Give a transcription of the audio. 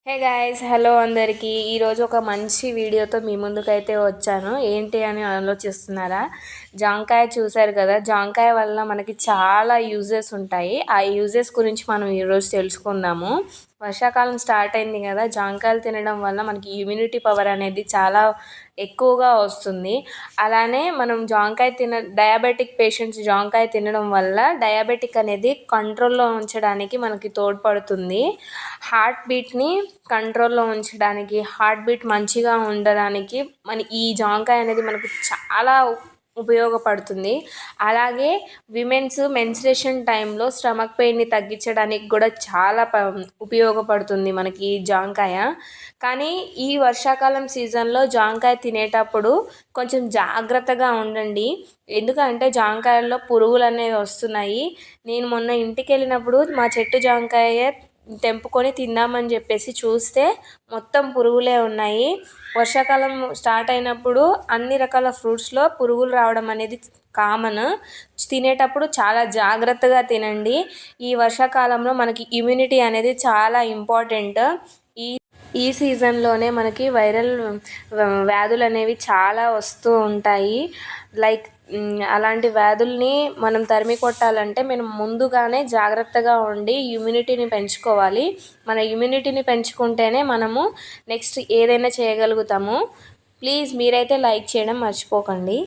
Hey guys, hello అందరికీ. ఈరోజు ఒక మంచి వీడియోతో మీ ముందుకైతే వచ్చాను. ఏంటి అని ఆలోచిస్తున్నారా? జాంకాయ చూశారు కదా. జాంకాయ వల్ల మనకి చాలా యూజెస్ ఉంటాయి. ఆ యూజెస్ గురించి మనం ఈరోజు తెలుసుకుందాము. వర్షాకాలం స్టార్ట్ అయింది కదా. జాంకాయలు తినడం వల్ల మనకి ఇమ్యూనిటీ పవర్ అనేది చాలా ఎక్కువగా వస్తుంది. అలానే మనం డయాబెటిక్ పేషెంట్స్ జాంకాయ తినడం వల్ల డయాబెటిక్ అనేది కంట్రోల్లో ఉంచడానికి మనకి తోడ్పడుతుంది. హార్ట్ బీట్ని కంట్రోల్లో ఉంచడానికి, హార్ట్ బీట్ మంచిగా ఉండడానికి ఈ జాంకాయ అనేది మనకు చాలా ఉపయోగపడుతుంది. అలాగే విమెన్స్ మెన్స్ట్రుయేషన్ టైంలో స్టమక్ పెయిన్ని తగ్గించడానికి కూడా చాలా ఉపయోగపడుతుంది మనకి ఈ జాంకాయ. కానీ ఈ వర్షాకాలం సీజన్లో జాంకాయ తినేటప్పుడు కొంచెం జాగ్రత్తగా ఉండండి. ఎందుకంటే జాంకాయల్లో పురుగులు అనేవి వస్తున్నాయి. నేను మొన్న ఇంటికి వెళ్ళినప్పుడు మా చెట్టు జాంకాయ తెంపుకొని తిందామని చెప్పేసి చూస్తే మొత్తం పురుగులే ఉన్నాయి. వర్షాకాలం స్టార్ట్ అయినప్పుడు అన్ని రకాల ఫ్రూట్స్లో పురుగులు రావడం అనేది కామన్. తినేటప్పుడు చాలా జాగ్రత్తగా తినండి. ఈ వర్షాకాలంలో మనకి ఇమ్యూనిటీ అనేది చాలా ఇంపార్టెంట్. ఈ సీజన్లోనే మనకి వైరల్ వ్యాధులు అనేవి చాలా వస్తూ ఉంటాయి. లైక్ అలాంటి వ్యాధుల్ని మనం తరిమి కొట్టాలంటే మనం ముందుగానే జాగ్రత్తగా ఉండి ఇమ్యూనిటీని పెంచుకోవాలి. మన ఇమ్యూనిటీని పెంచుకుంటేనే మనము నెక్స్ట్ ఏదైనా చేయగలుగుతాము. ప్లీజ్ మీరైతే లైక్ చేయడం మర్చిపోకండి.